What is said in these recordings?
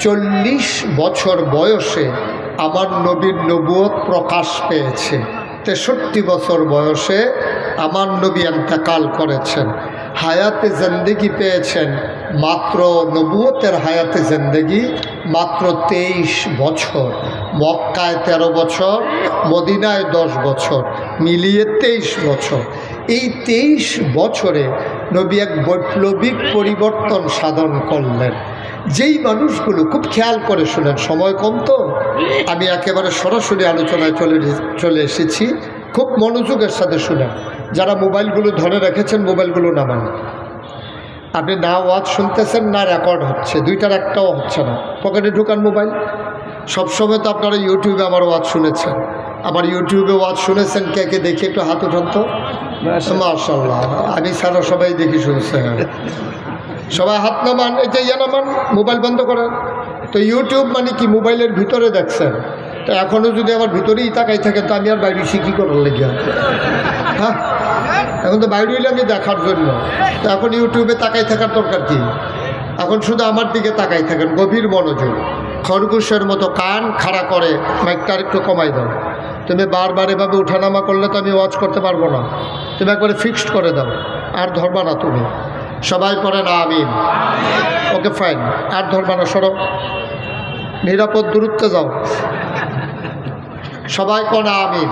40 বছর বয়সে আমার নবীর নবুয়ত প্রকাশ পেয়েছে। 63 বছর বয়সে আমার নবী ইন্তেকাল করেছেন। হায়াতে জিন্দেগি পেয়েছেন মাত্র, নবুয়তের হায়াতে জিন্দেগি মাত্র 23 বছর। মক্কায় 13 বছর, মদিনায় 10 বছর, মিলিয়ে 23 বছর। এই 23 বছরে নবী এক বৈপ্লবিক পরিবর্তন সাধন করলেন। যেই মানুষগুলো, খুব খেয়াল করে শুনেন, সময় কম তো আমি একেবারে সরাসরি আলোচনায় চলে এসেছি, খুব মনোযোগের সাথে শুনেন। যারা মোবাইলগুলো ধরে রেখেছেন মোবাইলগুলো নামান। আপনি না ওয়াজ শুনতেছেন না রেকর্ড হচ্ছে, দুইটার একটাও হচ্ছে না। পকেটে ঢুকান মোবাইল। সবসময় তো আপনারা ইউটিউবে আমার ওয়াজ শুনেছেন, আমার ইউটিউবে ওয়াজ শুনেছেন কে কে দেখি একটু হাত উঠান তো। মাশাআল্লাহ, আমি ছাড়া সবাই দেখি শুনছে। সবাই হাত নামান, এটা নামান, মোবাইল বন্ধ করেন। তো ইউটিউব মানে কি মোবাইলের ভিতরে দেখছেন, তো এখনও যদি আমার ভিতরেই তাকাই থাকে তো আমি আর বাইরে শিখি করার লেগে। হ্যাঁ, এখন তো বাইরে হইলে আমি দেখার জন্য, তো এখন ইউটিউবে তাকাই থাকার দরকার কি? এখন শুধু আমার দিকে তাকাই থাকেন, গভীর মনোযোগ। খরগোশের মতো কান খাড়া করে মাইকটা একটু কমাই দাও। তুমি বারবার এভাবে উঠানামা করলে তো আমি ওয়াচ করতে পারবো না। তুমি একবারে ফিক্সড করে দাও, আর ধরবা না তুমি। সবাই পড়েন আমিন। ওকে ফাইন, আর ধরবা না, সরো, নিরাপদ দূরত্বে যাও। সবাই কোন আমিন।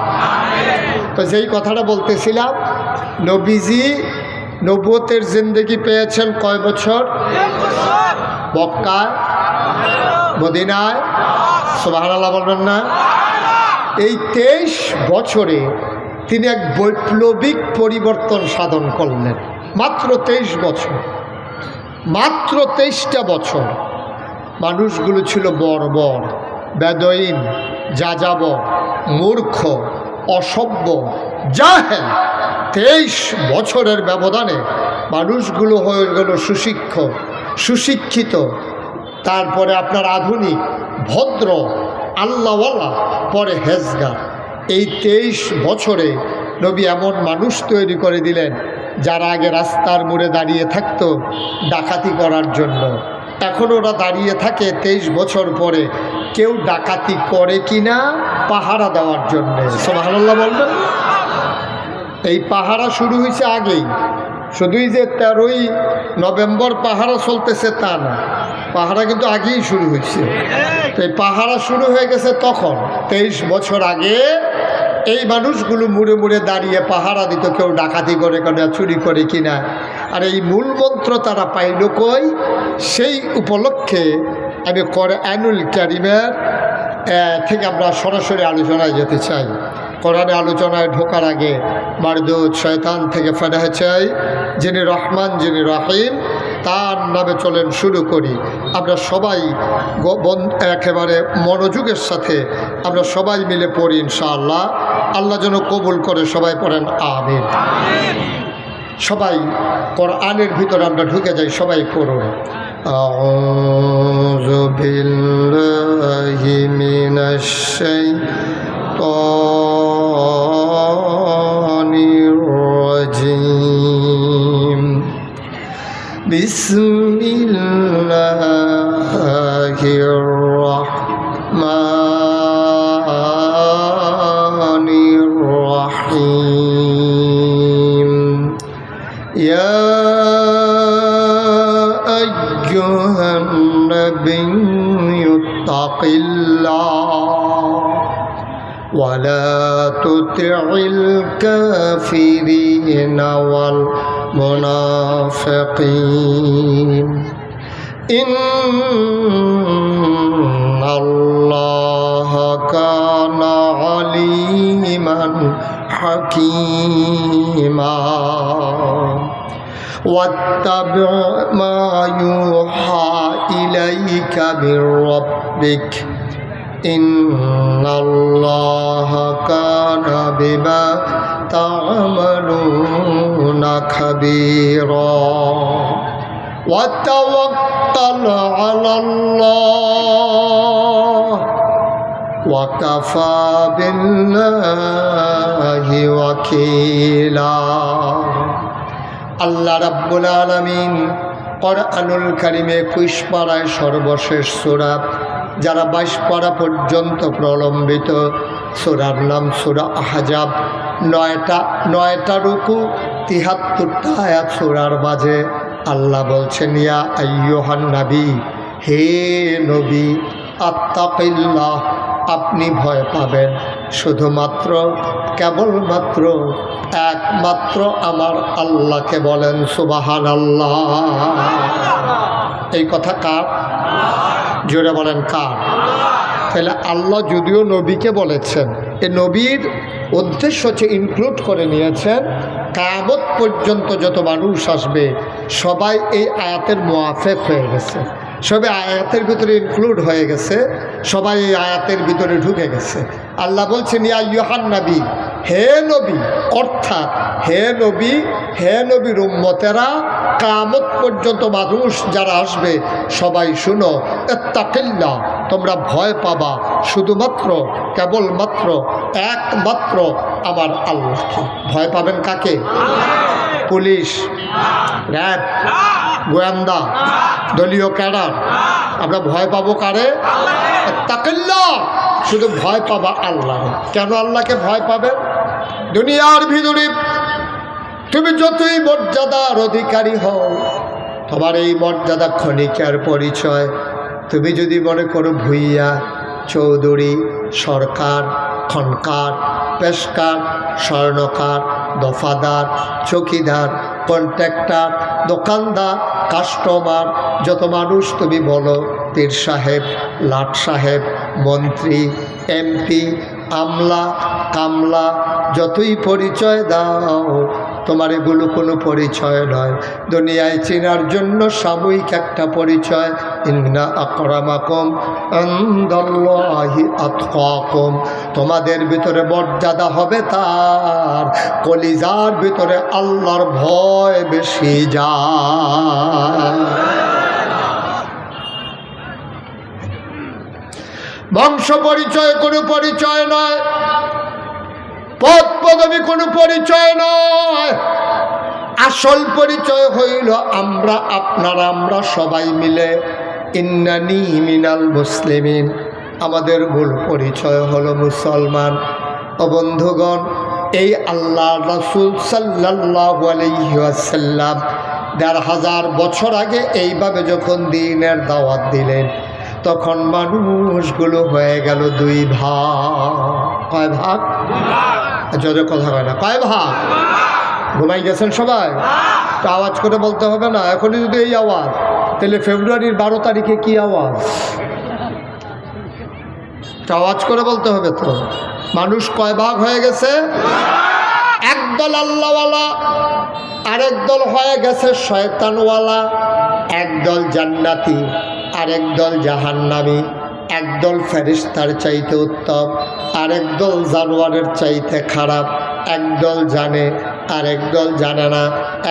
তো যেই কথাটা বলতেছিলাম, নবীজি নবুয়তের জিন্দেগি পেয়েছেন কয় বছর? মক্কায়, মদিনায়, সুবহানাল্লাহ বলবেন না? এই 23 বছরে তিনি এক বৈপ্লবিক পরিবর্তন সাধন করলেন। মাত্র 23 বছর, মাত্র 23টা বছর। মানুষগুলো ছিল বর্বর, বেদইন, যাযাবর, মূর্খ, অসভ্য, জাহেল। 23 বছরের ব্যবধানে মানুষগুলো হয়ে গেল সুশিক্ষিত, তারপরে আপনার আধুনিক, ভদ্র, আল্লাহওয়ালা, পরে হেজগার। এই 23 বছরে নবী এমন মানুষ তৈরি করে দিলেন যারা আগে রাস্তার মোড়ে দাঁড়িয়ে থাকতো ডাকাতি করার জন্য, এখন ওরা দাঁড়িয়ে থাকে 23 বছর পরে কেউ ডাকাতি করে কিনা পাহারা দেওয়ার জন্য। সুবহানাল্লাহ বলবেন। এই পাহারা শুরু হয়েছে আগেই, শুধুই যে 13ই নভেম্বর পাহারা চলতেছে তা না, পাহারা কিন্তু আগেই শুরু হয়েছে। তো এই পাহারা শুরু হয়ে গেছে তখন 23 বছর আগে। এই মানুষগুলো মুড়ে মুড়ে দাঁড়িয়ে পাহারা দিত, কেউ ডাকাতি করে কিনা, চুরি করে কিনা। আর এই মূল মন্ত্র তারা পাইল কই? সেই উপলক্ষে আমি কোরআনুল কারীমের থেকে আমরা সরাসরি আলোচনায় যেতে চাই। কোরআনের আলোচনায় ঢোকার আগে মারদুদ শয়তান থেকে ফেরাহ চাই, যিনি রহমান, যিনি রহিম, তার নামে চলেন শুরু করি। আমরা সবাই একেবারে মনোযোগের সাথে আমরা সবাই মিলে পড়ি ইনশাআল্লাহ। আল্লাহ যেন কবুল করে। সবাই পড়েন আমিন। সবাই কোরআনের ভিতরে আমরা ঢুকে যাই, সবাই পড়ুন। আউযু বিল্লাহি মিনাশ শাইতানির রাজীম। বিসমিল্লাহির রাহমানির রাহিম। ইয়া আইয়ুহান নাবিয়্যু তাকিল্লাহ ওয়া লা তুতি'ল কাফিরিনা ওয়াল মুনাফিকিন ইন্নাল্লাহা কানা আলিমান হাকীমা ওয়াত্তাবি' মা ইউহা ইলাইকা মির রাব্বিক ইন্নাল্লাহা কানা বিমা তা'মালুনা খাবীরা ওয়া তাওয়াক্কাল আলাল্লাহ ওয়া কাফা বিল্লাহি ওয়াকিলা। আল্লাহ রাব্বুল আলামিন কোরআনুল কারিমে 21 পারায় সর্বশেষ সূরা, যারা 22 পারা পর্যন্ত প্রলম্বিত। সূরার নাম সূরা আহজাব। 9টা রুকু, 73টা আয়াত সূরার মাঝে। আল্লাহ বলছেন, ইয়া আইয়ুহান নবী, হে নবী, আত্তাকিল্লাহ, আপনি ভয় পাবেন শুধুমাত্র, কেবলমাত্র, একমাত্র আমার আল্লাহকে বলেন সুবহানাল্লাহ। এই কথা কার? জোরে বলেন কার? তাহলে আল্লাহ যদিও নবীকে বলেছেন, এই নবীর উদ্দেশ্য হচ্ছে ইনক্লুড করে নিয়েছেন কিয়ামত পর্যন্ত যত মানুষ আসবে সবাই এই আয়াতের মুআফেক হয়ে গেছে, সবাই আয়াতের ভিতরে ইনক্লুড হয়ে গেছে, সবাই এই আয়াতের ভিতরে ঢুকে গেছে। আল্লাহ বলছেন, ইয়া আইয়ুহান নবী, হে নবী, অর্থাৎ হে নবী, হে নবীর উম্মতেরা, কিয়ামত পর্যন্ত মানুষ যারা আসবে সবাই শুনো, ইত্তাকিল্লাহ, তোমরা ভয় পাবা শুধুমাত্র, কেবলমাত্র, একমাত্র আমার আল্লাহকে। ভয় পাবেন কাকে? পুলিশ, র্যাব, গোয়েন্দা, দলীয় ক্যাডার? আমরা ভয় পাবো কারে? ইত্তাকিল্লাহ, শুধু ভয় পাবা আল্লাহ। কেন আল্লাহকে ভয় পাবে? দুনিয়ার ভিতরে তুমি যতই মর্যাদার অধিকারী হও, তোমার এই মর্যাদা ক্ষণিকের পরিচয়। তুমি যদি মনে করো ভূঁইয়া, চৌধুরী, সরকার, খনকার, পেশকার, স্বর্ণকার, দফাদার, চৌকিদার, কন্ট্রাক্টর, দোকানদার, কাস্টমার, যত মানুষ তুমি বলো, পীর সাহেব, লাট সাহেব, মন্ত্রী, এমপি, আমলা, কামলা, যতই পরিচয় দাও, তোমার এগুলো কোনো পরিচয় নয়। দুনিয়ায় চেনার জন্য সাময়িক একটা পরিচয়, ইন্না আকরামাকুম ইনদাল্লাহি আতকাকুম। তোমাদের ভিতরে মর্যাদা হবে তার কলিজার ভিতরে আল্লাহর ভয় বেশি যায়। বংশ পরিচয় কোনো পরিচয় নয়, পদ পদবী কোনো পরিচয় নয়। আসল পরিচয় হইল আমরা, আপনারা, আমরা সবাই মিলে ইন্নানি মিনাল মুসলিমিন, আমাদের মূল পরিচয় হলো মুসলমান। ও বন্ধুগণ, এই আল্লাহ রাসূল সাল্লাল্লাহু আলাইহি ওয়াসাল্লাম ১৫০০ বছর আগে এইভাবে যখন দ্বীনের দাওয়াত দিলেন, তখন মানুষগুলো হয়ে গেল 2 ভাগ। কয় ভাগ? জোরে কথা কয় না, কয় ভাগ? ঘুমাই গেছেন সবাই? তো আওয়াজ করে বলতে হবে না। এখনই যদি এই আওয়াজ, তাহলে ফেব্রুয়ারির 12 তারিখে কি আওয়াজ? আওয়াজ করে বলতে হবে তো। মানুষ কয় ভাগ হয়ে গেছে? একদল আল্লাহওয়ালা, আরেক দল হয়ে গেছে শয়তানওয়ালা, একদল জান্নাতি, আরেক দল জাহান্নামী, একদল ফেরেশতার চাইতে উত্তম, আরেক দল জানোয়ারের চাইতে খারাপ, একদল জানে আরেক দল জানে না,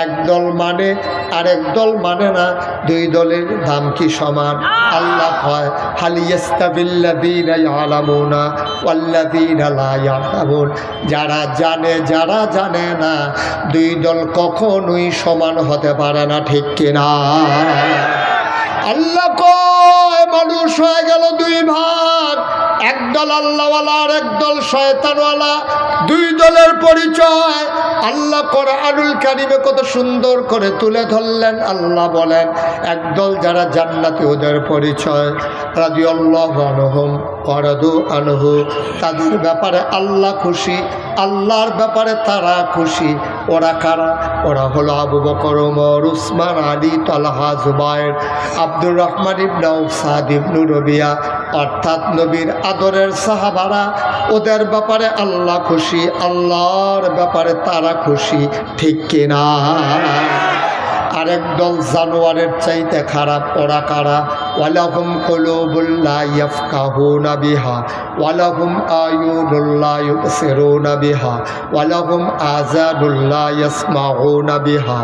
একদল মানে আরেক দল মানে না। 2 দলের দাম কি সমান? আল্লাহ কয়, হাল ইয়াস্তাবিল্লাযীনা ইয়ালামুনা ওয়াল্লাযীনা লা ইয়ালামুন। যারা জানে, যারা জানে না, 2 দল কখনোই সমান হতে পারে না, ঠিক কিনা? আল্লাহ কয় মানুষ হয়ে গেল 2 ভাগ, একদল আল্লাহওয়ালা আর একদল শয়তানওয়ালা। 2 দলের পরিচয় আল্লাহ কোরআনুল কারিমে কত সুন্দর করে তুলে ধরলেন। আল্লাহ বলেন, একদল যারা জান্নাতি, ওদের পরিচয় রাদিয়াল্লাহু আনহুম ওয়া রাদু আনহু, তাদের ব্যাপারে আল্লাহ খুশি, আল্লাহর ব্যাপারে তারা খুশি। ওরা কারা? ওরা হলো আবু বকর, ওমর, উসমান, আলী, তালহা, জুবায়ের, আব্দুর রহমান ইবনে আউফ, সাদ ইবনে রবিয়া, অর্থাৎ নবীর আদরের সাহাবারা। ওদের ব্যাপারে আল্লাহ খুশি, আল্লাহর ব্যাপারে তারা খুশি, ঠিক কিনা? আরেক দল জানোয়ারের চাইতে খারাপ। ওরা কারা? ওয়ালাহুম কুলুবুল লা ইয়াফকাহুনা বিহা ওয়ালাহুম আয়ুনুল লা ইউবসিরুনা বিহা ওয়ালাহুম আযানুল লা ইয়াসমাউনা বিহা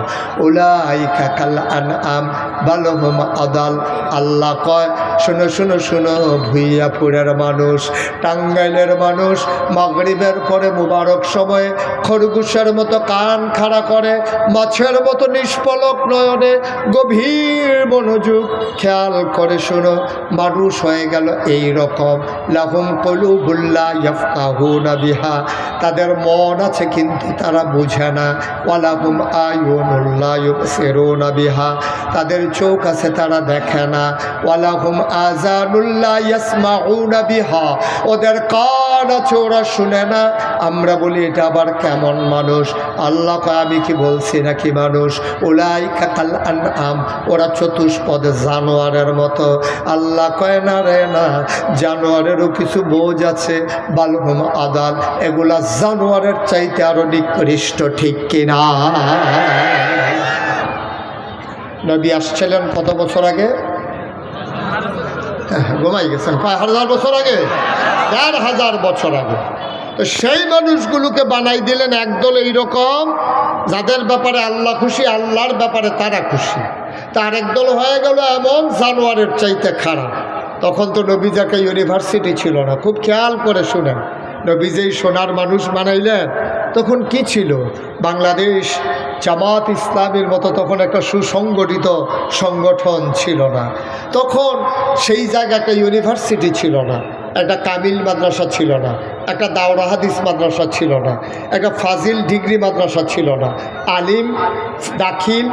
উলাইকা কাল আনআম বালহুম আদাল। আল্লাহ কয়, শুনো শুনো শুনো ভুইয়াপুরের মানুষ, টাঙ্গাইলের মানুষ মাগরিবের পরে মুবারক সময়ে খরগোশের মতো কান খাড়া করে, মাছের মতো নিষ্পলক নয়নে গভীর মনোযোগ খেয়াল করে শোনো, মানুষ হয়ে গেল এই রকম। লাহুম কুলুবুল্লা ইয়াফকাহুনা বিহা, তাদের মন আছে কিন্তু তারা বুঝে না। ওয়ালাহুম আয়ুনুল্লা ইউবসিরুনা বিহা, তাদের চোখ আছে তারা দেখে না। ওয়ালাহুম আযানুল্লা ইয়াসমাউনা বিহা, ওদের কান আছে ওরা শুনে না। আমরা বলি এটা আবার কেমন মানুষ? আল্লাহ কয়, আমি কি বলছি নাকি মানুষ? উলাইকা কাল আনআম, ওরা চতুষ্পদ জানোয়ারের মতো। আল্লাহ কয় না রে না, জানোয়ারেরও কিছু বোঝ আছে। বালহুম আদাল, এগুলা জানোয়ারের চাইতে আরো নিকৃষ্ট, ঠিক কিনা? নবী আসছিলেন কত বছর আগে? ঘুমাই গেছেন, 5000 বছর আগে, 1000 বছর আগে। তো সেই মানুষগুলোকে বানাই দিলেন একদল এইরকম, যাদের ব্যাপারে আল্লাহ খুশি, আল্লাহর ব্যাপারে তারা খুশি। তার একদল হয়ে গেল এমন জানোয়ারের চাইতে খারাপ। তখন তো নবীজাকে ইউনিভার্সিটি ছিল না, খুব খেয়াল করে শুনেন। নবী যেই সোনার মানুষ বানাইলেন, তখন কি ছিল? বাংলাদেশ জামাত ইসলামের মতো তখন একটা সুসংগঠিত সংগঠন ছিল না। তখন সেই জায়গাটা ইউনিভার্সিটি ছিল না, একটা কামিল মাদ্রাসা ছিল না, একটা দাওরা হাদিস মাদ্রাসা ছিল না, একটা ফাজিল ডিগ্রি মাদ্রাসা ছিল না। আলিম, দাখিল,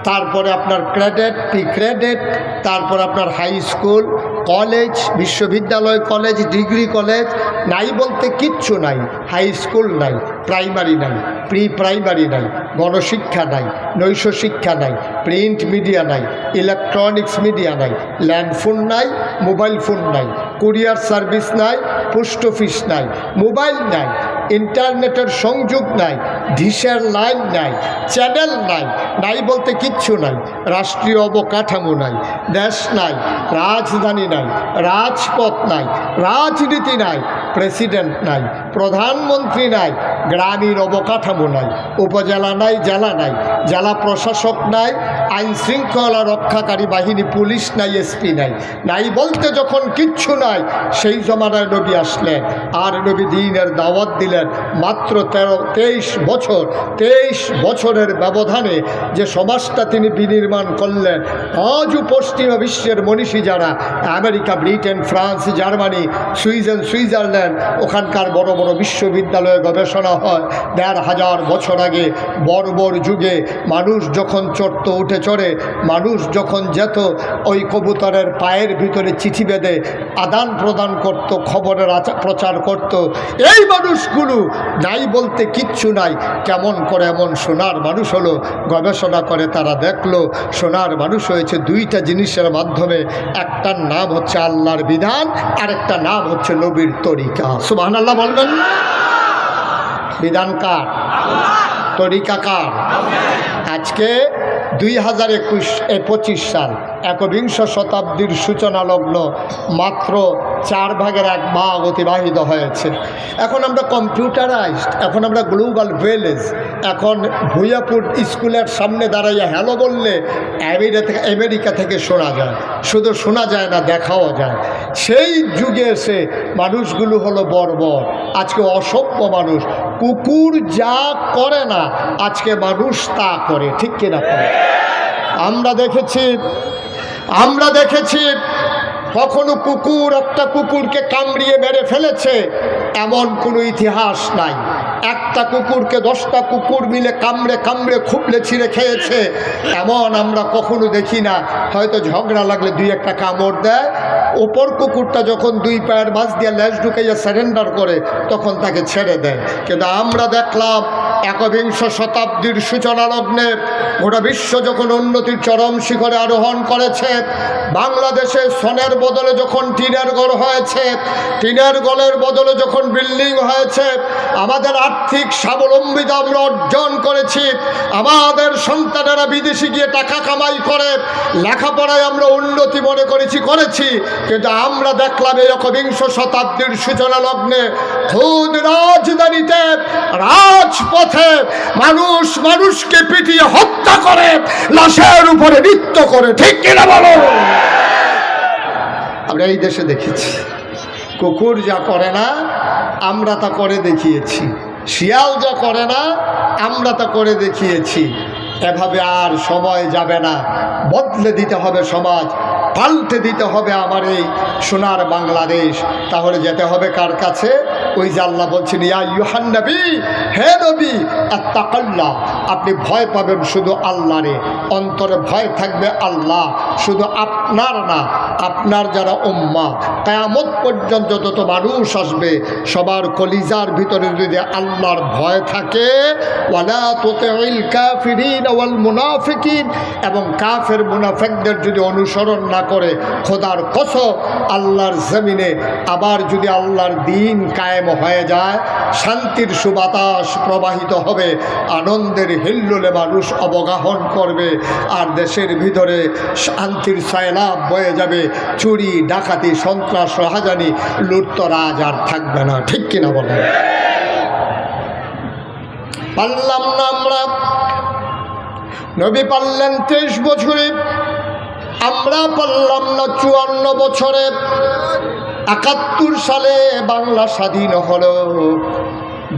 তারপরে আপনার ক্রেডেট, প্রি ক্রেডেট, তারপর আপনার হাই স্কুল, কলেজ, বিশ্ববিদ্যালয়, কলেজ, ডিগ্রি কলেজ নাই বলতে কিচ্ছু নাই। হাই স্কুল নাই, প্রাইমারি নাই, প্রি প্রাইমারি নাই, গণশিক্ষা নাই, নৈশ শিক্ষা নাই, প্রিন্ট মিডিয়া নাই, ইলেকট্রনিক্স মিডিয়া নাই, ল্যান্ডফোন নাই, মোবাইল ফোন নাই, কুরিয়ার সার্ভিস নাই, পোস্ট অফিস নাই, মোবাইল নাই, ইন্টারনেটের সংযোগ নাই, ডিশের লাইন নাই, চ্যানেল নাই, নাই বলতে কিচ্ছু নাই। রাষ্ট্রীয় অবকাঠামো নাই, দেশ নাই, রাজধানী নাই, রাজপথ নাই, রাজনীতি নাই, প্রেসিডেন্ট নাই, প্রধানমন্ত্রী নাই, গ্রামীণ অবকাঠামো নাই, উপজেলা নাই, জেলা নাই, জেলা প্রশাসক নাই, আইন শৃঙ্খলা রক্ষাকারী বাহিনী, পুলিশ নাই, এসপি নাই, নাই বলতে যখন কিচ্ছু নাই, সেই জমানায় নবী আসলেন। আর নবী দ্বীনের দাওয়াত দিলেন। মাত্র 23 বছর, 23 বছরের ব্যবধানে যে সমাজটা তিনি বিনির্মাণ করলেন, আজও পশ্চিমা বিশ্বের মনীষী যারা America, Britain, France, Germany, Switzerland, ওখানকার বড় বড় বিশ্ববিদ্যালয়ে গবেষণা হয়। 1500 বছর আগে বর্বর যুগে মানুষ যখন চড়ত, উঠে চড়ে, মানুষ যখন যেত, ওই কবুতরের পায়ের ভিতরে চিঠি বেঁধে আদান প্রদান করত, খবরের প্রচার করত। এই মানুষগুলো নাই বলতে কিচ্ছু নাই, কেমন করে এমন সোনার মানুষ হলো? গবেষণা করে তারা দেখলো সোনার মানুষ হয়েছে দুইটা জিনিসের মাধ্যমে। একটার নাম হচ্ছে আল্লাহর বিধান, আরেকটা নাম হচ্ছে নবীর তরিকা। সুবহানাল্লাহ বলবেন। বিধান কার? তরিকা কার? আজকে 2025 সাল, একবিংশ শতাব্দীর সূচনা লগ্ন, মাত্র 1/4 ভাগ অতিবাহিত হয়েছে। এখন আমরা কম্পিউটারাইজড, এখন আমরা গ্লোবাল ভিলেজ। এখন ভুইয়াপুর স্কুলের সামনে দাঁড়াইয়া হ্যালো বললে আমেরিকা থেকে শোনা যায়। শুধু শোনা যায় না, দেখাও যায়। সেই যুগে এসে মানুষগুলো হলো বর্বর। আজকে অসভ্য মানুষ। কুকুর যা করে না, আজকে মানুষ তা করে, ঠিক কিনা? করে আমরা দেখেছি কখনো কুকুর একটা কুকুরকে কামড়িয়ে মেরে ফেলেছে এমন কোনো ইতিহাস নাই। একটা কুকুরকে 10টা কুকুর মিলে কামড়ে কামড়ে খুবলে ছিঁড়ে খেয়েছে এমন আমরা কখনো দেখি না। হয়তো ঝগড়া লাগলে 2-1টা কামড় দেয়। ওপর কুকুরটা যখন 2 পায়ের মাঝ দিয়ে ল্যাজ ঢুকাইয়া সারেন্ডার করে, তখন তাকে ছেড়ে দেয়। কিন্তু আমরা দেখলাম একবিংশ শতাব্দীর সূচনা লগ্নে গোটা বিশ্ব যখন উন্নতির চরম শিখরে আরোহণ করেছে, বাংলাদেশে সোনের বদলে যখন টিনের ঘর হয়েছে, টিনের ঘরের বদলে যখন বিল্ডিং হয়েছে, আমাদের আর্থিক স্বাবলম্বিতা আমরা অর্জন করেছি। আমাদের সন্তানেরা বিদেশে গিয়ে টাকা কামাই করে লেখাপড়ায় আমরা উন্নতি মনে করেছি। কিন্তু আমরা দেখলাম এই একবিংশ শতাব্দীর সূচনা লগ্নে খুদ রাজধানীতে, রাজপথে পথে মানুষ মানুষকে পিটিয়ে হত্যা করে, লাশের উপরে নৃত্য করে, ঠিক কিনা বলো? আমরা এই দেশে দেখেছি, কুকুর যা করে না আমরা তা করে দেখিয়েছি, শিয়াল যা করে না আমরা তা করে দেখিয়েছি। এভাবে আর সময় যাবে না, বদলে দিতে হবে সমাজ, পাল্টে দিতে হবে আমার এই সোনার বাংলাদেশ। তাহলে যেতে হবে কার কাছে? ওই যে আল্লাহ বলছেন, ইয়া ইউহান নবী, হে নবী, আত্তাকাল্লাহ, আপনি ভয় পাবেন শুধু আল্লাহরে, অন্তরে ভয় থাকবে আল্লাহ, শুধু আপনার না, আপনার যারা উম্মাহ কিয়ামত পর্যন্ত যত মানুষ আসবে সবার কলিজার ভিতরে যদি আল্লাহর ভয় থাকে, ওয়ালা তুতিল কাফিরিন ওয়াল মুনাফিকিন, এবং কাফের মুনাফিকদের যদি অনুসরণ না করে, খোদার কসম আল্লাহর জমিনে আবার যদি আল্লাহর দ্বীন কায়েম হয়ে যায়, শান্তির সুবাতাস প্রবাহিত হবে, আনন্দের হিল্লোলে মানুষ অবগাহন করবে, আর দেশের ভিতরে শান্তির সয়লাব বয়ে যাবে, চুরি ডাকাতি সন্ত্রাস রাহাজানি লুটতরাজ আর থাকবে না, ঠিক কিনা বলেন? পারলাম না আমরা, নবী পারলেন 23 বছরে, আমরা পারলাম না 54 বছরে। 71 সালে বাংলা স্বাধীন হলো,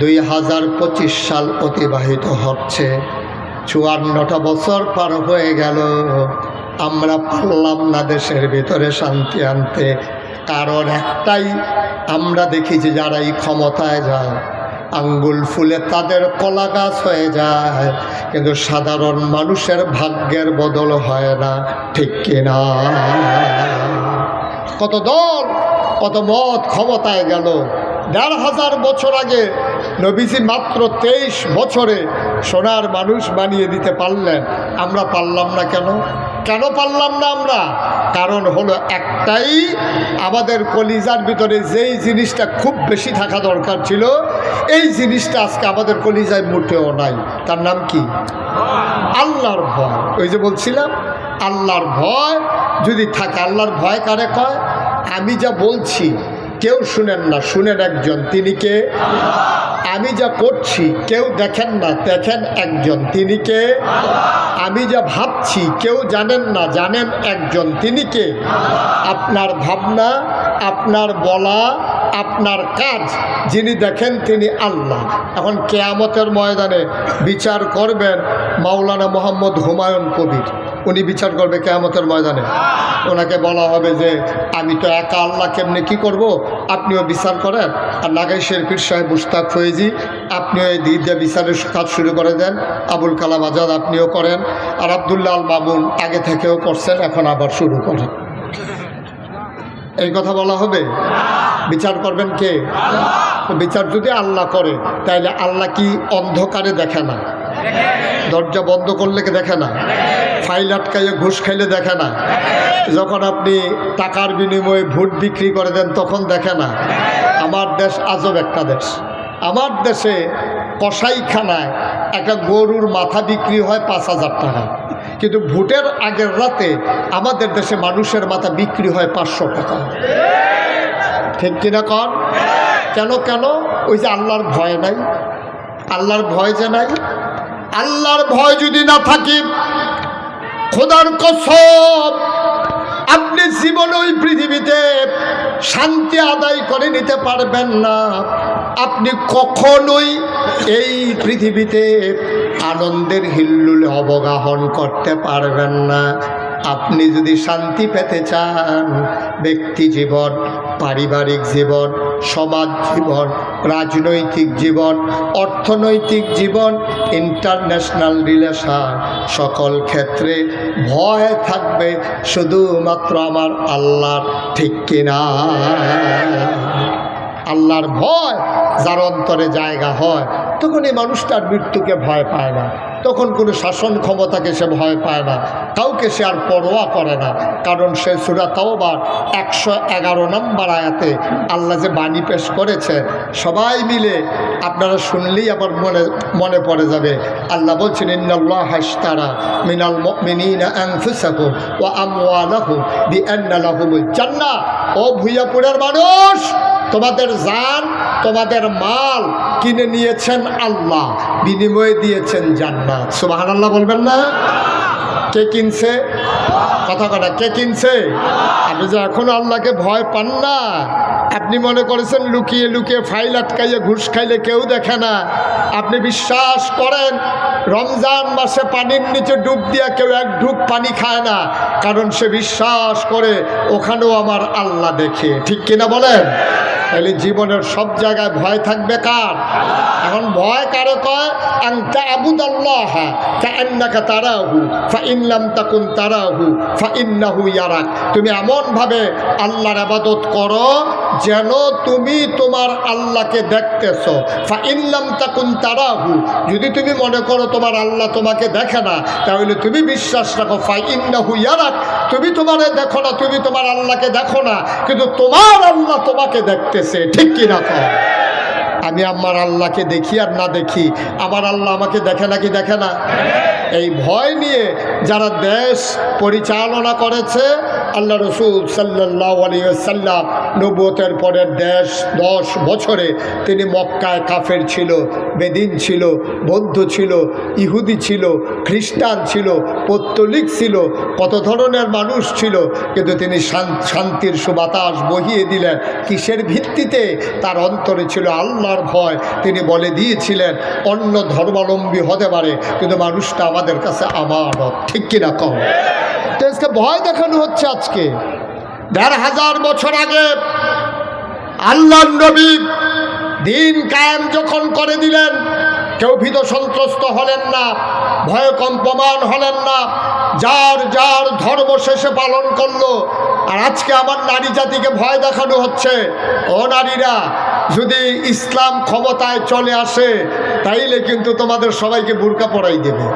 2025 সাল অতিবাহিত হচ্ছে, 54টা বছর পার হয়ে গেল, আমরা পারলাম না দেশের ভিতরে শান্তি আনতে। কারণ একটাই, আমরা দেখি যে যারাই ক্ষমতায় যায় আঙ্গুল ফুলে তাদের কলা গাছ হয়ে যায়, কিন্তু সাধারণ মানুষের ভাগ্যের বদল হয় না, ঠিক কিনা? কত দল কত মত ক্ষমতায় গেল। 1500 বছর আগে নবীজি মাত্র 23 বছরে সোনার মানুষ বানিয়ে দিতে পারলেন, আমরা পারলাম না কেন? কেন পারলাম না আমরা? কারণ হলো একটাই, আমাদের কলিজার ভিতরে যেই জিনিসটা খুব বেশি থাকা দরকার ছিল, এই জিনিসটা আজকে আমাদের কলিজায় মোটেও নাই। তার নাম কি? আল্লাহর ভয়। ওই যে বলছিলাম, আল্লাহর ভয় যদি থাকে, আল্লাহর ভয় কারে কয়? আমি যা বলছি কেউ শুনেন না, শুনেন একজন, তিনি কে? আমি যা করছি কেউ দেখেন না, দেখেন একজন, তিনি কে? আমি যা ভাবছি কেউ জানেন না, জানেন একজন, তিনি কে? আপনার ভাবনা, আপনার বলা, আপনার কাজ যিনি দেখেন তিনি আল্লাহ। এখন কিয়ামতের ময়দানে বিচার করবেন মাওলানা মোহাম্মদ হুমায়ুন কবির, উনি বিচার করবে কিয়ামতের ময়দানে। ওনাকে বলা হবে যে আমি তো একা, আল্লাহ কেমনি কি করব, আপনিও বিচার করেন। আর নাগাইশের পীর সাহেব মুশতাক ফয়েজি, আপনিও এই দিক দিয়ে বিচারের কাজ শুরু করে দেন। আবুল কালাম আজাদ আপনিও করেন, আর আবদুল্লাহ আল মামুন আগে থেকেও করছেন, এখন আবার শুরু করেন। এই কথা বলা হবে। বিচার করবেন কে? বিচার যদি আল্লাহ করে, তাইলে আল্লাহ কি অন্ধকারে দেখে না? দরজা বন্ধ করলে কে দেখে না? ফাইল আটকাইয়ে ঘুষ খাইলে দেখে না? যখন আপনি টাকার বিনিময়ে ভোট বিক্রি করে দেন তখন দেখে না? আমার দেশ আজব একটা দেশ। আমার দেশে কসাইখানায় একটা গরুর মাথা বিক্রি হয় 5000 টাকা, কিন্তু ভোটের আগের রাতে আমাদের দেশে মানুষের মাথা বিক্রি হয় 500 টাকা। ঠিক কিনা কন? কেন কেন? ওই যে আল্লাহর ভয় নাই। আল্লাহর ভয় যে নাই, আল্লাহর ভয় যদি না থাকে, খোদার কসম আপনি জীবনে ওই পৃথিবীতে শান্তি আদায় করে নিতে পারবেন না। আপনি কখনোই এই পৃথিবীতে আনন্দের হিল্লোলে অবগাহন করতে পারবেন না। আপনি যদি শান্তি পেতে চান, ব্যক্তি জীবন, পারিবারিক জীবন, সমাজ জীবন, রাজনৈতিক জীবন, অর্থনৈতিক জীবন, ইন্টারন্যাশনাল রিলেশন, সকল ক্ষেত্রে ভয় থাকবে শুধুমাত্র আমার আল্লাহর, ঠিক কিনা? আল্লাহর ভয় যার অন্তরে জায়গা হয়, তখন এই মানুষটার মৃত্যুকে ভয় পায় না, তখন কোনো শাসন ক্ষমতাকে সে ভয় পায় না, কাউকে সে আর পরোয়া করে না। কারণ সে সূরা তাওবার 111 নম্বর আয়াতে আল্লাহ যে বাণী পেশ করেছে, সবাই মিলে আপনারা শুনলেই আবার মনে পড়ে যাবে। আল্লাহ বলছেন, ইন্নাল্লাহা আশতারা মিনাল মুমিনিনা আনফুসাহুম ওয়া আমওয়ালাহুম বিআন্না লাহুমুল জান্নাহ। ও ভুইয়াপুরের মানুষ, তোমাদের জান, তোমাদের মাল কিনে নিয়েছেন আল্লাহ, বিনিময়ে দিয়েছেন জান্নাত। সুবহানাল্লাহ বলবেন না? কে কিনছে? কথা কথা, কে কিনছে? আপনি যে এখন আল্লাহকে ভয় পান না, আপনি মনে করেছেন লুকিয়ে লুকিয়ে ফাইল আটকাইয়ে ঘুষ খাইলে কেউ দেখে না। আপনি বিশ্বাস করেন রমজান মাসে পানির নিচে ডুব দিয়া কেউ এক ডুব পানি খায় না, কারণ সে বিশ্বাস করে ওখানেও আমার আল্লাহ দেখে। ঠিক কিনা বলেন? তাহলে জীবনের সব জায়গায় ভয় থাকবে কার? এখন ভয় কারে কয়? আন তা'বুদাল্লাহ কাআন্নাকা তারাহু ফাইন লাম তাকুন তারাহু ফাইন্নাহু ইয়ারাক। তুমি এমনভাবে আল্লাহর ইবাদত করো যেন তুমি তোমার আল্লাহকে দেখতেছো। ফাইন লাম তাকুন তারাহু, যদি তুমি মনে করো তোমার আল্লাহ তোমাকে দেখে না, তাহলে তুমি বিশ্বাস রাখো ফাইন্নাহু ইয়ারাক, তুমি তোমারে দেখো না, তুমি তোমার আল্লাহকে দেখো না, কিন্তু তোমার আল্লাহ তোমাকে দেখতেছে। ঠিক কি না? আমি আমার আল্লাহকে দেখি আর না দেখি, আমার আল্লাহ আমাকে দেখে নাকি দেখে না? এই ভয় নিয়ে যারা দেশ পরিচালনা করেছে, আল্লাহ রসুল সাল্লাল্লাহু আলাইহি ওয়াসাল্লাম নবুয়তের পরের 10 বছরে তিনি মক্কায় কাফের ছিল, বেদিন ছিল, বৌদ্ধ ছিল, ইহুদি ছিল, খ্রিস্টান ছিল, পৌত্তলিক ছিল, কত ধরনের মানুষ ছিল, কিন্তু তিনি শান্তির সুবাতাস বহিয়ে দিলেন। কিসের ভিত্তিতে? তার অন্তরে ছিল আল্লাহর ভয়। তিনি বলে দিয়েছিলেন অন্য ধর্মাবলম্বী হতে পারে, কিন্তু মানুষটা আমাদের কাছে আমানত। ঠিক কিনা কম? আজকে ভয় দেখানো হচ্ছে। আজকে ১৫০০ বছর আগে আল্লাহর নবী দিন কায়েম যখন করে দিলেন, কেউ ভীত সন্ত্রস্ত হলেন না, ভয় কম্পমান হলেন না, যার যার ধর্ম শেষে পালন করলো। আর আজকে আমার নারী জাতিকে ভয় দেখানো হচ্ছে। ও নারীরা, যদি ইসলাম ক্ষমতায় চলে আসে তাইলে কিন্তু তোমাদের সবাইকে বুরকা পরাই দেবে।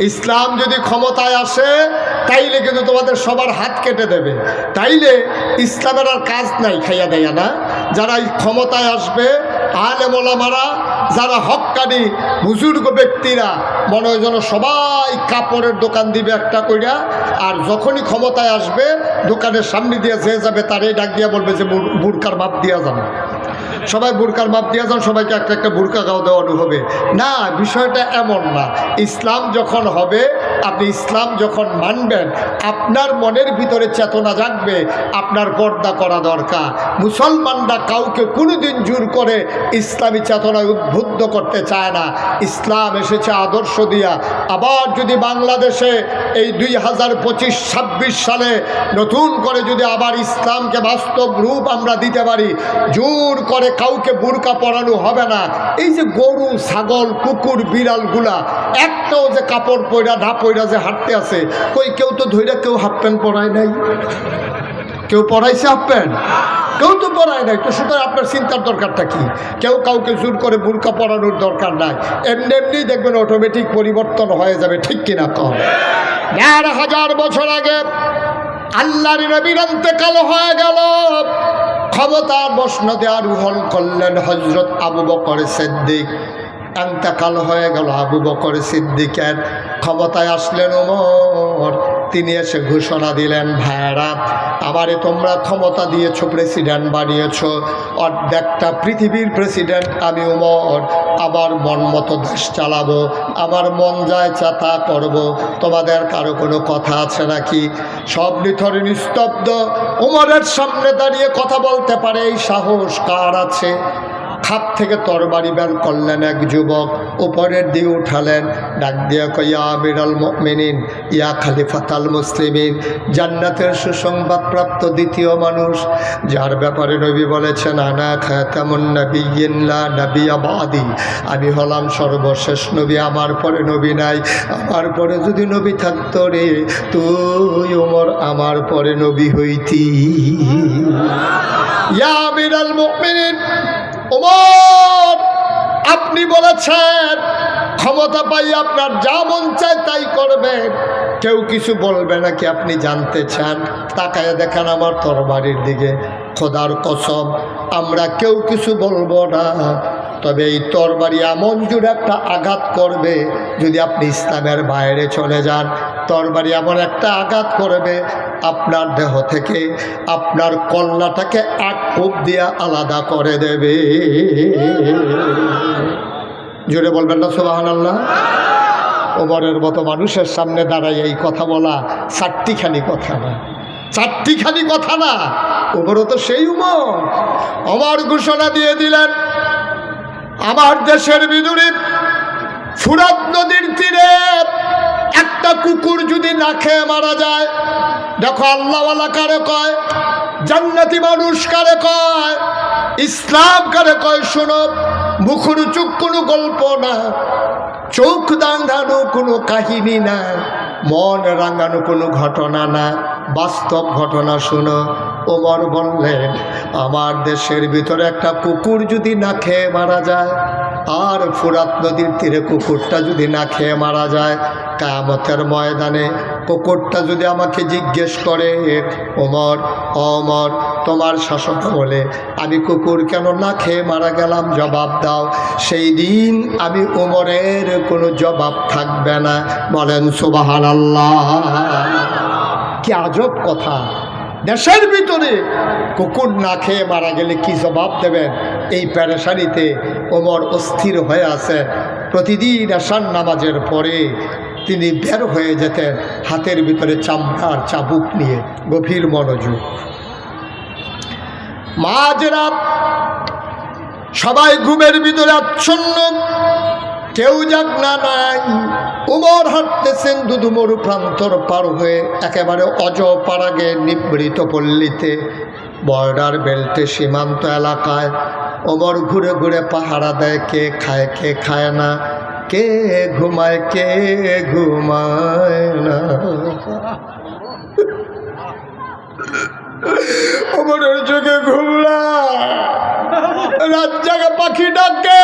ইসলাম যদি ক্ষমতায় আসে তাইলে কিন্তু তোমাদের সবার হাত কেটে দেবে। তাইলে ইসলামের আর কাজ নাই, খাইয়া দেয়া না। যারা ক্ষমতায় আসবে, আলেম ওলামারা, যারা হক্কানি বুজুর্গ ব্যক্তিরা, মনে হয় যেন সবাই কাপড়ের দোকান দিবে একটা কইরা, আর যখনই ক্ষমতায় আসবে দোকানের সামনে দিয়ে যে যাবে তারে ডাক দিয়া বলবে যে বুরকার মাপ দিয়া যান, সবাই বুরকার মাপ দিয়া যান, সবাইকে একটা একটা বুরকা গাও দেওয়ানো হবে। না, বিষয়টা এমন না। ইসলাম যখন হবে, আপনি ইসলাম যখন মানবেন, আপনার মনের ভিতরে চেতনা জাগবে আপনার পর্দা করা দরকার। মুসলমানরা কাউকে কোনোদিন জোর করে ইসলামী চেতনায় উদ্বুদ্ধ করতে চায় না। ইসলাম এসেছে আদর্শ দিয়া। আবার যদি বাংলাদেশে এই 2025-26 সালে নতুন করে যদি আবার ইসলামকে বাস্তব রূপ আমরা দিতে পারি, জোর করে কাউকে বুরকা পরানো হবে না। এই যে গরু, ছাগল, কুকুর, বিড়ালগুলা একটাও যে কাপড় পয়রা না পয়রা যে হাঁটতে আছে, কই কেউ তো ধৈর্য, কেউ হাফ প্যান্ট পরায় নাই, কেউ পরাইছে হাফ প্যান্ট, কেউ তো পরায় নাই। তো সুতরাং আপনার চিন্তার দরকারটা কি? কেউ কাউকে জোর করে বুরকা পরানোর দরকার নাই। এমনি এমনি দেখবেন অটোমেটিক পরিবর্তন হয়ে যাবে। ঠিক কিনা কম? ১৫০০ বছর আগে আল্লাহর নবীর ইন্তেকাল হয়ে গেল। ক্ষমতার মসনদে আরোহণ করলেন হযরত আবু বকর সিদ্দিক। ইন্তেকাল হয়ে গেল আবু বকর সিদ্দিকের। ক্ষমতায় আসলেন ওমর। তিনি এসে ঘোষণা দিলেন, ভাইরা আমারে তোমরা ক্ষমতা দিয়েছো, প্রেসিডেন্ট বানিয়েছো, অর্ধেকটা পৃথিবীর প্রেসিডেন্ট আমি ওমর। আমার মন মতো দেশ চালাবো, আমার মন যায় চাতা করব। তোমাদের কারো কোনো কথা আছে নাকি? সব নিথর নিস্তব্ধ। ওমরের সামনে দাঁড়িয়ে কথা বলতে পারে এই সাহস কার আছে? খাপ থেকে তরবারি বের করলেন এক যুবক, উপরের দিকে উঠালেন, ডাক দিয়ে কই, ইয়া আমিরাল মুমিনিন, ইয়া খলিফাতাল মুসলিমিন, জান্নাতের সুসংবাদ প্রাপ্ত দ্বিতীয় মানুষ, যার ব্যাপারে নবী বলেছেন আনা খাতামুন নাবিয়্যিন লা নাবিয়্যা বাদি, আমি হলাম সর্বশেষ নবী, আমার পরে নবী নাই। আমার পরে যদি নবী থাকতো রে, তুই ওমর আমার পরে নবী হইতি। ইয়া আমিরাল মুমিনিন ওমর, আপনি বলেছেন ক্ষমতা পাই আপনার যা মন চায় তাই করবেন, কেউ কিছু বলবে নাকি আপনি জানতে চান? তাকায় দেখেন আমার তরবারির দিকে। খোদার কসম, আমরা কেউ কিছু বলবো না, তবে এই তরবারি এমন জোরে একটা আঘাত করবে যদি আপনি ইসলামের বাইরে চলে যান। তরবারি এমন একটা আঘাত করবে আপনার দেহ থেকে আপনার কল্লাটাকে এক কোপ দিয়া আলাদা করে দেবে। জোরে বলবেন না সুবহানাল্লাহ। ওমরের মতো মানুষের সামনে দাঁড়াই এই কথা বলা চারটিখানি কথা না, চারটিখানি কথা না। ওমরও তো সেই ওমর ঘোষণা দিয়ে দিলেন, আমার দেশের ভিতরে ফুরাত নদীর তীরে একটা কুকুর যদি না খেয়ে মারা যায়, দেখো আল্লাহওয়ালা কারে কয়, জান্নাতি মানুষ কারে কয়, ইসলাম কারে কয়, শোনো, মুখরোচক কোনো গল্প না, চোখ দাঙ্গানো কোনো কাহিনী না, মন রাঙানো কোনো ঘটনা না, বাস্তব ঘটনা। শোনো, ওমর বললেন, আমার দেশের ভিতরে একটা কুকুর যদি না খেয়ে মারা যায়, আর ফুরাত নদীর তীরে কুকুরটা যদি না খেয়ে মারা যায়, কিয়ামতের ময়দানে কুকুরটা যদি আমাকে জিজ্ঞেস করে, ওমর ওমর তোমার শাসক বলে আমি কুকুর কেন না খেয়ে মারা গেলাম, জবাব দাও, সেই দিন আমি ওমরের কোনো জবাব থাকবে না। বলেন সুবহানাল্লাহ। কি আজব কথা, দেশের ভিতরে কুকুর না খেয়ে মারা গেলে কি জবাব দেবেন, এই পেরেশানিতে ওমর অস্থির হয়ে আছেন। প্রতিদিন আশার নামাজের পরে তিনি বের হয়ে যেতেন হাতের ভিতরে চামড়ার চাবুক নিয়ে, গভীর মনোযোগ। মাঝরাত সবাই ঘুমের ভিতরে আচ্ছন্ন, কেউ জাগনা নাই। ওমর হাঁটতেছেন দুদুমরু প্রান্তর পার হয়ে একেবারে অজপাড়াগে নিবৃত পল্লীতে, বর্ডার বেল্টে সীমান্ত এলাকায়। ওমর ঘুরে ঘুরে পাহারা দেয়, কে খায় কে খায় না, কে ঘুমায় কে ঘুমায় না। ওমরের চোখে ঘুমলা, রাত জাগা পাখি ডাকে,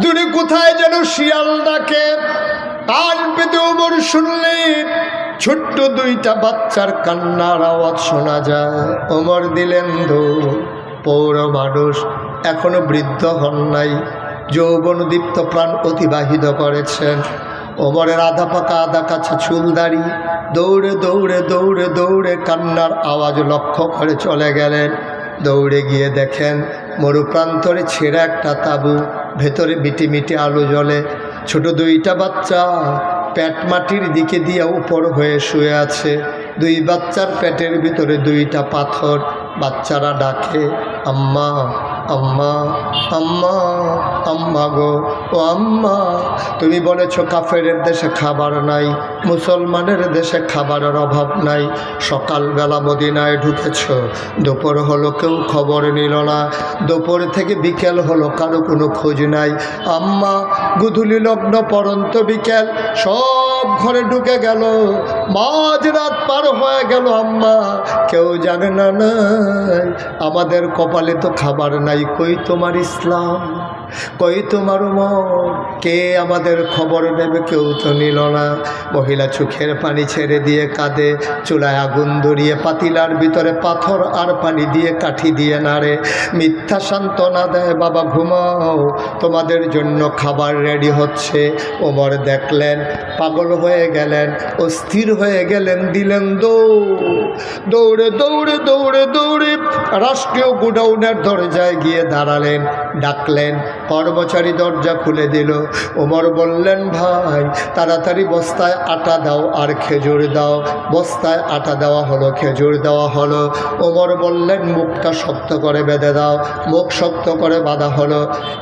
দূরে কোথায় যেন শিয়াল ডাকে। কান পেতে ওমর শুনলেন ছোট্ট দুইটা বাচ্চার কান্নার আওয়াজ শোনা যায়। ওমর দিলেন দৌড়। পৌর মানুষ, এখনো বৃদ্ধ হন নাই, যৌবন দীপ্ত প্রাণ অতিবাহিত করেছেন। ওমরের আধা পাকা আধা কাছা চুলদাড়ি, দৌড়ে দৌড়ে দৌড়ে দৌড়ে কান্নার আওয়াজ লক্ষ্য করে চলে গেলেন। দৌড়ে গিয়ে দেখেন মরুপ্রান্তরে ছেঁড়া একটা তাঁবু, ভেতরে মিটি মিটি আলো জ্বলে। ছোট দুইটা বাচ্চা পেট মাটির দিকে দিয়ে উপর হয়ে শুয়ে আছে। দুই বাচ্চার পেটের ভিতরে দুইটা পাথর। বাচ্চারা ডাকে, আম্মা আম্মা আম্মা আম্মা গো, ও আম্মা, তুমি বলেছ কাফেরের দেশে খাবার নাই, মুসলমানের দেশে খাবারের অভাব নাই। সকালবেলা মদিনায় ঢুকেছ, দুপুর হলো কেউ খবর নিল না, দুপুর থেকে বিকেল হলো কারো কোনো খোঁজ নাই। আম্মা, গুধুলি লগ্ন পরন্ত বিকেল সব ঘরে ঢুকে গেল, মাঝরাত পার হয়ে গেল, আম্মা কেউ জানে না নাই, আমাদের কপালে তো খাবার নাই। কই তোমার ইসলাম, কই তোমার উমর, কে আমাদের খবর নেবে, কেউ তো নিল না। মহিলা চোখের পানি ছেড়ে দিয়ে কাঁদে, চুলায় আগুন ধরিয়ে পাতিলার ভিতরে পাথর আর পানি দিয়ে কাঠি দিয়ে নাড়ে, মিথ্যা সান্ত্বনা দেয়, বাবা ঘুমাও, তোমাদের জন্য খাবার রেডি হচ্ছে। ওমর দেখলেন, পাগল হয়ে গেলেন, অস্থির হয়ে গেলেন, দিলেন দৌড়ে দৌড়ে দৌড়ে দৌড়ে রাষ্ট্রীয় গোডাউনের দরজায় গিয়ে দাঁড়ালেন, ডাকলেন। কর্মচারী দরজা খুলে দিল। ওমর বললেন, ভাই তাড়াতাড়ি বস্তায় আটা দাও আর খেজুর দাও। বস্তায় আটা দেওয়া হলো, খেজুর দেওয়া হলো। ওমর বললেন, মুখটা শক্ত করে বেঁধে দাও। মুখ শক্ত করে বাঁধা হলো।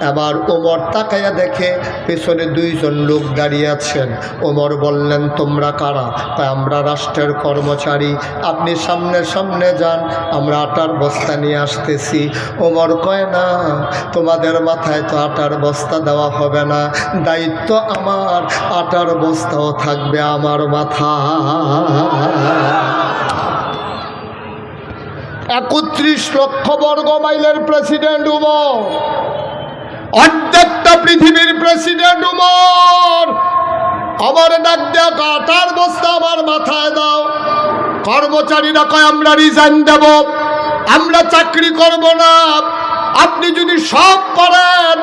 এবার ওমর তাকাইয়া দেখে পেছনে দুইজন লোক দাঁড়িয়ে আছেন। ওমর বললেন, তোমরা কারা? আমরা রাষ্ট্রের কর্মচারী, আপনি সামনে সামনে যান, আমরা আটার বস্তা নিয়ে আসতেছি। ওমর কয়, না, তোমাদের মাথায় তো আটার বস্তা দেওয়া হবে না, দায়িত্ব আমার, আটার বস্তাও থাকবে আমার মাথা। 31 লক্ষ বর্গ মাইলের প্রেসিডেন্ট উমর, অর্ধেকটা পৃথিবীর প্রেসিডেন্ট উমর। আমার ডাক দেয়া, আটার বস্তা আমার মাথায় দাও। কর্মচারীরা কয়, আমরা রিজাইন দেব, আমরা চাকরি করব না, আপনি যদি সব করেন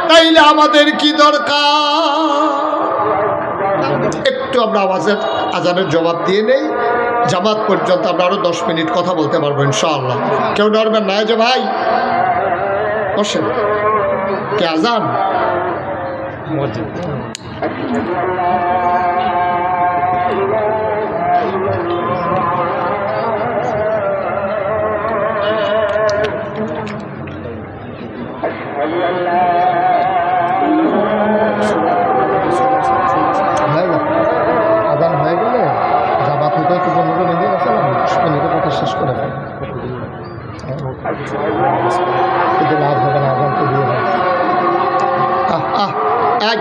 তাইলে আমাদের কি দরকার। একটু আমরা আজানের জবাব দিয়ে নেই, জামাত পর্যন্ত আমরা আরও 10 মিনিট কথা বলতে পারবো ইনশাআল্লাহ। কেউ ডরবেন না যে ভাই বসেন, কে আজান আজান হয়ে গেলে জামাত হতে একটু 15 মিনিট আছে না, 10 মিনিটের কথা শেষ করে ফেল, কিন্তু লাভ হবে না, আজান তো দিয়ে দেয়। এক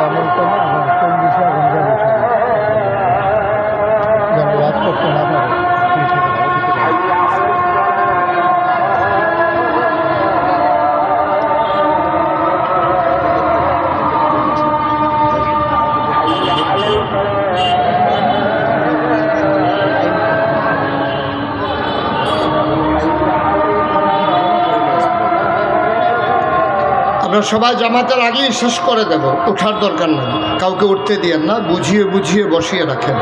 এমন কোনো কোন বিষয়ে যেন ওয়াজ করতে না পারে। আমরা সবাই জামাতের আগেই শেষ করে দেব, ওঠার দরকার নেই, কাউকে উঠতে দিয়েন না, বুঝিয়ে বুঝিয়ে বসিয়ে রাখেন।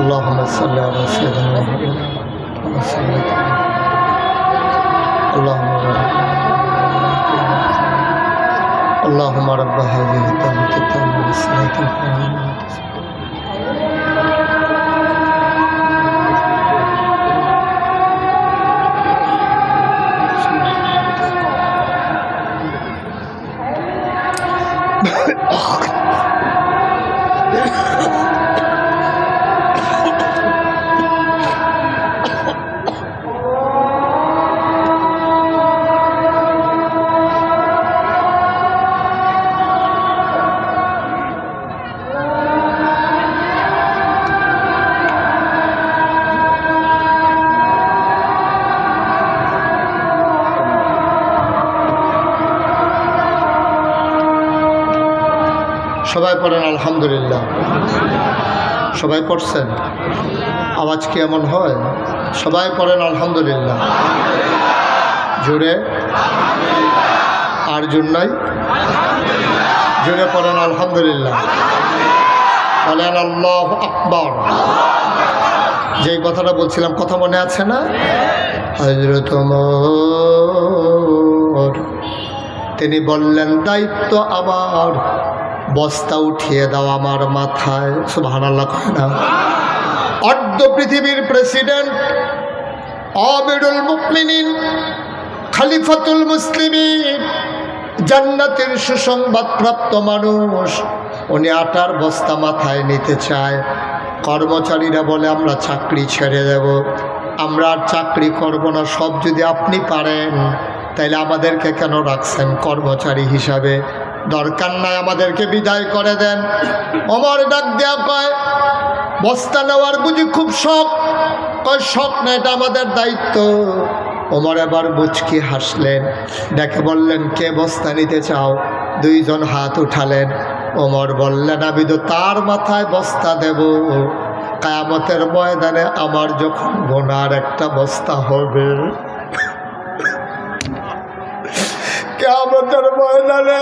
اللهم صل على سيدنا محمد اللهم رب هذه الدعوة التامة والصلاة القائمة সবাই পড়েন আলহামদুলিল্লাহ। সবাই পড়ছেন? আওয়াজ কি এমন হয়? সবাই পড়েন আলহামদুলিল্লাহ জোরে, আর জোর নাই, জোরে পড়েন আলহামদুলিল্লাহ। বলেন আল্লাহু আকবার। যেই কথাটা বলছিলাম কথা মনে আছে না? হযরত ওমর তিনি বললেন, দায়িত্ব আমার, বস্তা উঠিয়ে দাও আমার মাথায়। সুবহানাল্লাহ কয় না? অর্ধ পৃথিবীর প্রেসিডেন্ট, আমিরুল মুমিনিন, খলিফাতুল মুসলিমিন, জান্নাতের সুসংবাদপ্রাপ্ত মানুষ, উনি আটার বস্তা মাথায় নিতে চায়। কর্মচারীরা বলে আমরা চাকরি ছেড়ে দেব, আমরা আর চাকরি করব না, সব যদি আপনি পারেন তাইলে আমাদেরকে কেন রাখছেন কর্মচারী হিসাবে? দরকার নাই, আমাদেরকে বিদায় করে দেন। ওমর ডাক দেয়া কয়, বস্তা নেওয়ার বুঝি খুব শখ? কয় শখ না, এটা আমাদের দায়িত্ব। ওমর এবার মুচকি হাসলেন, ডেকে বললেন, কে বস্তা নিতে চাও? 2 জন হাত উঠালেন। ওমর বললেন, আমি তো তার মাথায় বস্তা দেব কিয়ামতের ময়দানে আমার যখন গুনার একটা বস্তা হবে। কিয়ামতের ময়দানে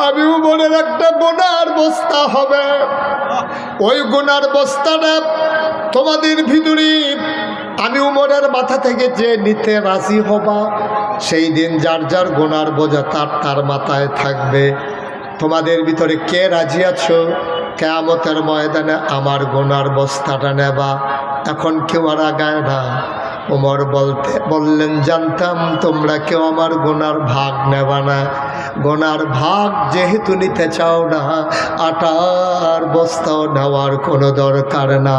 আমি উমরের একটা গুনার বস্তা হবে। ওই গুনার বস্তাটা তোমাদের ভিতরে আমি উমরের মাথা থেকে যে নিতে রাজি হবা, সেই দিন যার যার গুনার বোঝা তার মাথায় থাকবে। তোমাদের ভিতরে কে রাজি আছো কিয়ামতের ময়দানে আমার গুনার বস্তাটা নেবা? এখন কেউ আর আগায় না। ওমর বললেন, জানতাম তোমরা কেউ আমার গুনার ভাগ নেবা না। গুনার ভাগ যেহেতু নিতে চাও না, আটার বস্তাও নেওয়ার কোনো দরকার না।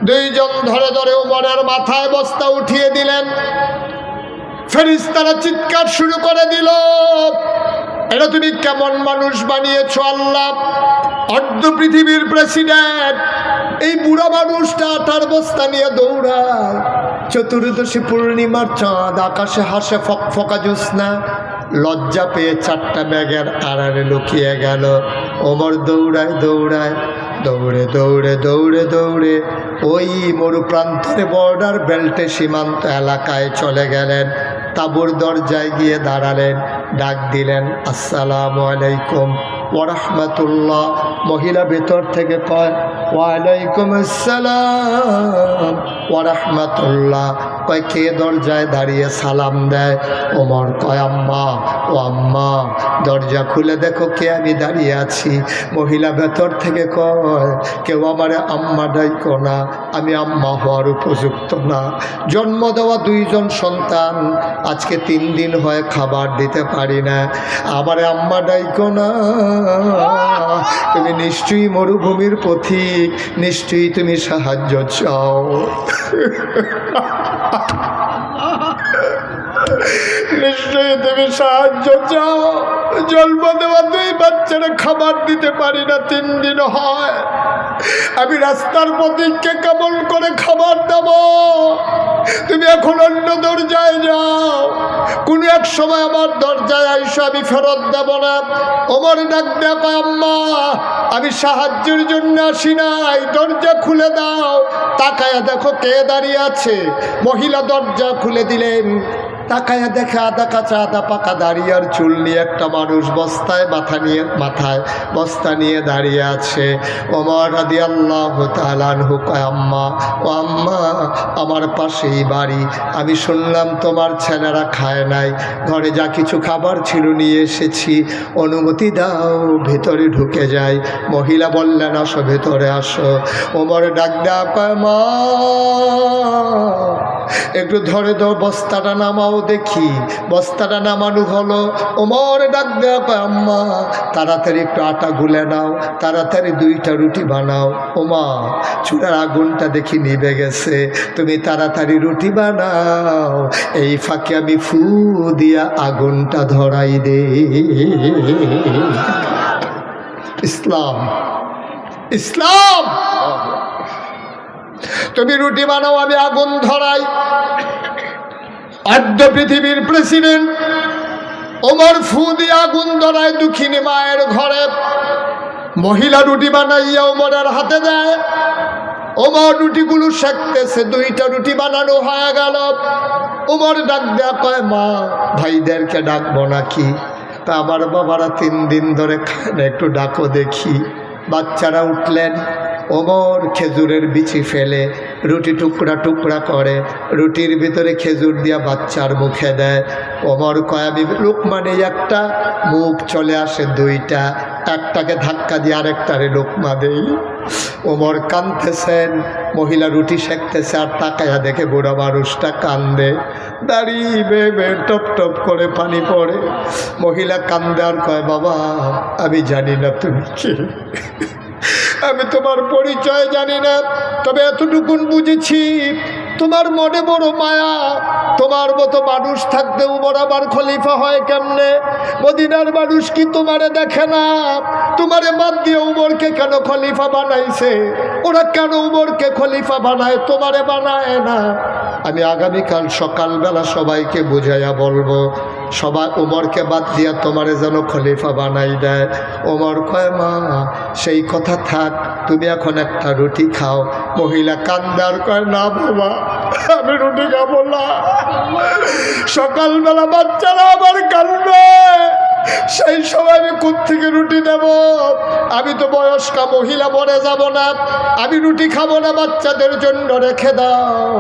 দুইজন ধরে ধরে ওমরের মাথায় বস্তা উঠিয়ে দিলেন। ফেরেশতারা চিৎকার শুরু করে দিল, এটা তুমি কেমন মানুষ বানিয়েছো আল্লাহ? অর্ধ পৃথিবীর প্রেসিডেন্ট এই বুড়া মানুষটা আটার বস্তা নিয়ে দৌড়ায়। চতুর্দশী পূর্ণিমার চাঁদ, আকাশে হাসে ফকফকা জ্যোৎস্না। লজ্জা পেয়ে চারটা ব্যাগের আড়ালে লুকিয়ে গেল। ওমর দৌড়ায় দৌড়ায় দৌড়ে দৌড়ে দৌড়ে দৌড়ে ওই মরুপ্রান্তরে বর্ডার বেল্টে সীমান্ত এলাকায় চলে গেলেন। তাঁবুর দরজায় গিয়ে দাঁড়ালেন, ডাক দিলেন, আসসালামু আলাইকুম ওয়া রাহমাতুল্লাহ। মহিলা ভেতর থেকে কয়, ওয়ালাইকুম আসসালাম ওয়া রাহমাতুল্লাহ। কয় কে দরজায় দাঁড়িয়ে সালাম দেয়? ওমর কয়, আম্মা। ও আম্মা, দরজা খুলে দেখো কে আমি দাঁড়িয়ে আছি। মহিলা ভেতর থেকে কয়, কেউ আমারে আম্মা ডাইকো না, আমি আম্মা হওয়ার উপযুক্ত না। জন্ম দেওয়া দুইজন সন্তান, আজকে 3 দিন হয় খাবার দিতে পারি না, আমারে আম্মা ডাইকো না। তুমি নিশ্চয়ই মরুভূমির পথিক, নিশ্চয়ই তুমি সাহায্য চাও। নিশ্চয়ই তুমি সাহায্য চাও। জন্ম দেওয়া 2 বাচ্চারা খাবার দিতে পারি না, 3 দিন হয়। আমি রাস্তার পথিককে কেমন করে খাবার দেব? তুমি এখন অন্য দরজায় যাও, কোন এক সময় আমার দরজায় আইসো, আমি ফেরত দেব না। ওমর ডাক দেখো, আম্মা আমি সাহায্যের জন্য আসি নাই, দরজা খুলে দাও। তাকায়া দেখো কে দাঁড়িয়ে আছে। মহিলা দরজা খুলে দিলেন। তাকায়া দেখে আদা কাঁচা আদা পাকা দাঁড়িয়ে আর চুল নিয়ে একটা মানুষ মাথায় বস্তা নিয়ে দাঁড়িয়ে আছে। ওমর রাদিয়াল্লাহু তাআলা আনহু কয়, আম্মা ও আম্মা, আমার পাশেই বাড়ি, আমি শুনলাম তোমার ছেলেরা খায় নাই, ঘরে যা কিছু খাবার ছিল নিয়ে এসেছি, অনুমতি দাও ভেতরে ঢুকে যাই। মহিলা বললেন, আসো ভেতরে আসো। ওমর ডাক দেয়া কয়, মা একটু ধরে বস্তাটা নামাও দেখি। বস্তাটা নামানো হলো। ওমর ডাক দেয়া কয়, আম্মা তাড়াতাড়ি একটু আটা গুলে নাও, তাড়াতাড়ি 2টা রুটি বানাও। ওমা চুলার আগুনটা দেখি নিভে গেছে, তুমি তাড়াতাড়ি রুটি বানাও, এই ফাঁকে আমি ফু দিয়া আগুনটা ধরাই দে। ইসলাম, ইসলাম। তুমি রুটি বানাও, আমি আগুন ধরাই। অর্ধ পৃথিবীর প্রেসিডেন্ট ওমর ফু দিয়ে আগুন ধরায় দুঃখিনী মায়ের ঘরে। মহিলা রুটি বানাইয়া ওমরের হাতে দেয়। ওমর রুটিগুলো সেঁকতেছে। 2টা রুটি বানানো হয়ে গেল। ওমর ডাক দেয়া কয়, মা ভাইদেরকে ডাকবো নাকি? তা আমার বাবারা 3 দিন ধরে খায় না, একটু ডাকো দেখি। বাচ্চারা উঠলেন। ওমর খেজুরের বিচি ফেলে রুটি টুকরা টুকরা করে, রুটির ভিতরে খেজুর দিয়া বাচ্চার মুখে দেয়। ওমর কয়, আমি লোকমা নেই একটা, মুখ চলে আসে 2টা, একটাকে ধাক্কা দিয়ে আরেকটারে লোকমা দেই। ওমর কাঁদতেছেন। মহিলা রুটি সেঁকতেছে আর তাকায়া দেখে বুড়া মানুষটা কান্দে। দাঁড়িয়ে বেয়ে টপ টপ করে পানি পড়ে। মহিলা কান্দে আর কয়, বাবা আমি জানি না তুমি কি, আমি তোমার পরিচয় জানি না, তবে এতটুকুন বুঝেছি তোমার মনে বড় মায়া। তোমার মতো মানুষ থাকতে উমর আবার খলিফা হয় কেমনে? মদিনার মানুষ কি তোমারে দেখে না? তোমারে বাদ দিয়ে উমরকে কেন খলিফা বানাইছে? ওরা কেন উমরকে খলিফা বানায়, তোমারে বানায় না? আমি আগামীকাল সকালবেলা সবাইকে বুঝাইয়া বলবো, সবাই উমরকে বাদ দিয়া তোমারে যেন খলিফা বানাই দেয়। ওমর কয়, মা সেই কথা থাক, তুমি এখন একটা রুটি খাও। মহিলা কান্দার কয়, না বাবা আমি রুটি খাবো না, সকালবেলা বাচ্চারা আবার কাঁদবে, সেই সময় আমি কোত্থেকে রুটি দেব? আমি তো বয়স্কা মহিলা, মরে যাব না, আমি রুটি খাবো না, বাচ্চাদের জন্য রেখে দাও।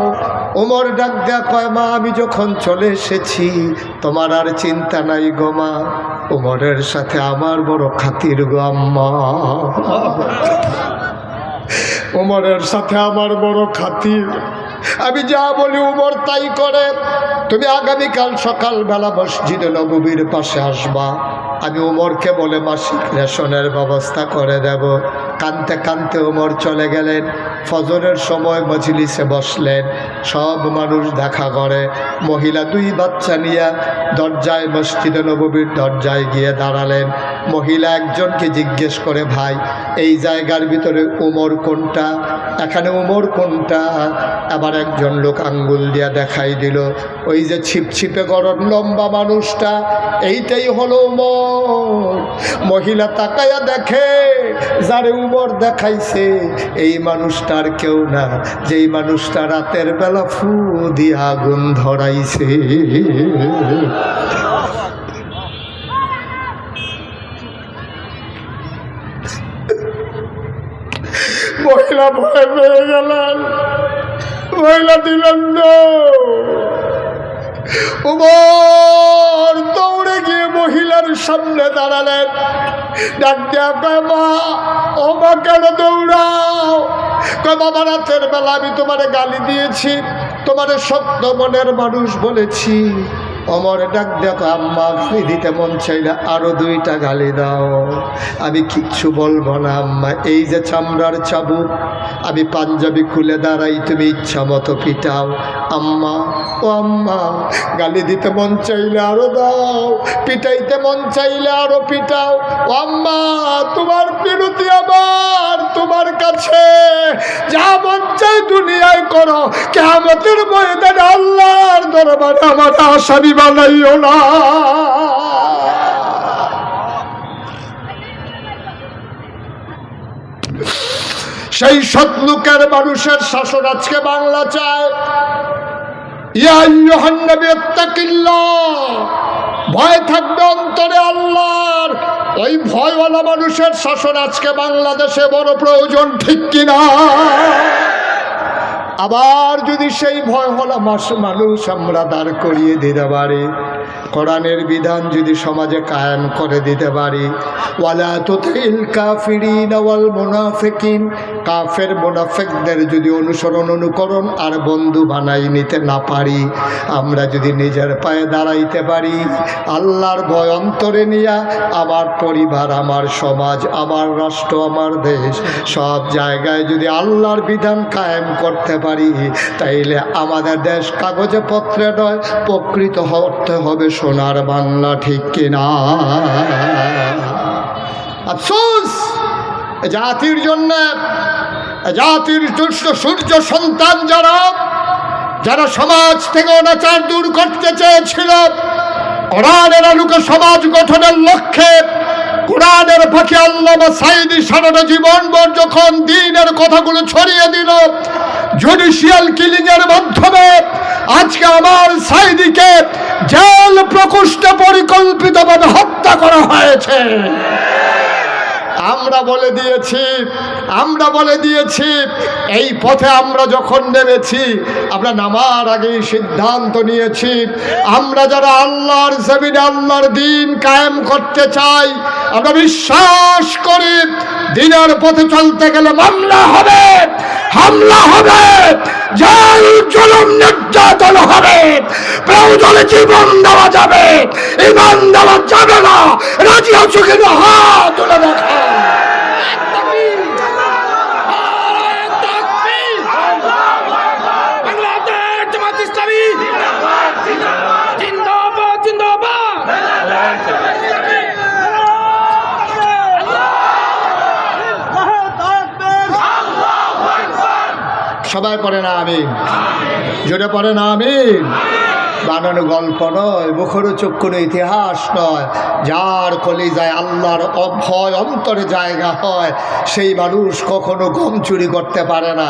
ওমর ডাক দেয়া কয়, মা আমি যখন চলে এসেছি তোমার আর চিন্তা নাই গো মা, ওমরের সাথে আমার বড় খাতির গো আম্মা, ওমরের সাথে আমার বড় খাতির, আমি যা বলি উমর তাই করে। তুমি আগামীকাল সকালবেলা মসজিদে নববীর পাশে আসবা, আমি উমরকে বলে মাসিক রেশনের ব্যবস্থা করে দেব। কানতে কানতে উমর চলে গেলেন। ফজরের সময় মজলিসে বসলেন, সব মানুষ দেখা করে। মহিলা 2 বাচ্চা নিয়ে দরজায়, মসজিদে নববীর দরজায় গিয়ে দাঁড়ালেন। মহিলা একজনকে জিজ্ঞেস করে, ভাই এই জায়গার ভিতরে উমর কোনটা, এখানে উমর কোনটা? আবার একজন লোক আঙ্গুল দিয়া দেখাই দিল, ওই যে ছিপছিপে গরম লম্বা মানুষটা, এইটাই হলো উমর। মহিলা তাকায়া দেখে, যারে উমর দেখাইছে এই মানুষটার কেউ না, যেই মানুষটা রাতের বেলা ফু দিয়ে আগুন ধরাইছে। মহিলা ভয় পেয়ে গেলেন, মহিলা দিলেন উমর দৌড়ে গিয়ে মহিলার সামনে দাঁড়ালেন। ডাক দেয়া কয়, মা, ও মা কেন দৌড়াও? কয়, বাবা রাতের বেলা আমি তোমারে গালি দিয়েছি, তোমারে সত্য মনের মানুষ বলেছি। অমর ডাক দেখো, আম্মা গালি দিতে মন চাইলে আরো 2টা গালি দাও, আমি কিচ্ছু বলবো না আম্মা। এই যে চামড়ার চাবুক, আমি পাঞ্জাবি খুলে দাঁড়াই, তুমি ইচ্ছা মতো পিটাও। আম্মা, ও আম্মা, গালি দিতে মন চাইলে আরো দাও, পিটাইতে মন চাইলে আরো পিটাও। ও আম্মা, তোমার বিরতি আমার তোমার কাছে, যা মন চাই দুনিয়ায় করো, কিয়ামতের ময়দানে আল্লাহর দরবারে আমার আসামি বানাইও না। সেই সৎলোকের মানুষের শাসন আজকে বাংলা চায়। ইয়া আইয়ুহান নবী ইত্তাকিল্লাহ, ভয় থাকবে অন্তরে আল্লাহর। ওই ভয়ওয়ালা মানুষের শাসন আজকে বাংলাদেশে বড় প্রয়োজন, ঠিক কিনা? আবার যদি সেই ভয় হলা মানুষ আমরা দাঁড় করিয়ে দিতে পারি, কোরআনের বিধান যদি সমাজে কায়েম করে দিতে পারি, ওয়ালা তুতিল কাফিরিন ওয়াল মুনাফিকিন, কাফের মুনাফিকদের যদি অনুকরণ আর বন্ধু বানাই নিতে না পারি, আমরা যদি নিজের পায়ে দাঁড়াইতে পারি, আল্লাহর ভয় অন্তরে নিয়া আমার পরিবার, আমার সমাজ, আমার রাষ্ট্র, আমার দেশ, সব জায়গায় যদি আল্লাহর বিধান কায়েম করতে পারি, তাইলে আমাদের দেশ কাগজে পত্রে নয়, প্রকৃত হতে হবে সোনার বাংলা, ঠিক কিনা? আফসোস জাতির জন্য, জাতির দুষ্ট সূর্য সন্তান যারা সমাজ থেকে অনাচার দূর করতে চেয়েছিল, কোরআনের আলোকে সমাজ গঠনের লক্ষ্যে কোরআনের পাখি আল্লামা সাঈদী সারাটা জীবনভর যখন দ্বীনের কথাগুলো ছড়িয়ে দিল, জুডিশিয়াল কিলিং এর মাধ্যমে আজকে আমার সাঈদীকে জেল প্রকোষ্ঠে পরিকল্পিতভাবে হত্যা করা হয়েছে। আমরা বলে দিয়েছি এই পথে আমরা যখন নেমেছি, আমরা নামার আগেই সিদ্ধান্ত নিয়েছি, আমরা যারা আল্লাহর জমিনে আল্লাহর দ্বীন কায়েম করতে চাই, আমরা বিশ্বাস করি দ্বীনের পথে চলতে গেলে মামলা হবে, হামলা হবে, জেল জুলুম নির্যাতন হবে, প্রয়োজনে জীবন দেওয়া যাবে, ঈমান দেওয়া যাবে না। রাজি আছো কিনা? হাত তুলে দেখা। সবাই পড়ে না আমিন? জোরে পড়ে না আমিন? বানানো গল্প নয়, মুখরোচক কোনো ইতিহাস নয়। যার কলিজায় আল্লাহর অভয় অন্তরে জায়গা হয়, সেই মানুষ কখনো গম চুরি করতে পারে না,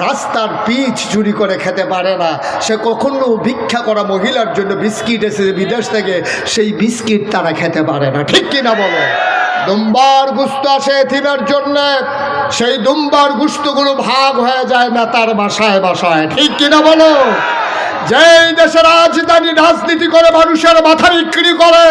রাস্তার পিচ চুরি করে খেতে পারে না, সে কখনো ভিক্ষা করা মহিলার জন্য বিস্কিট এসেছে বিদেশ থেকে, সেই বিস্কিট তারা খেতে পারে না, ঠিক কিনা বলো? দুম্বার গুস্ত আসে এতিমের জন্য, সেই দুম্বার গুস্তগুলো ভাগ হয়ে যায় না তার বাসায় বাসায়, ঠিক কিনা বলো? যেই দেশের রাজধানী রাজনীতি করে, মানুষের মাথা বিক্রি করে,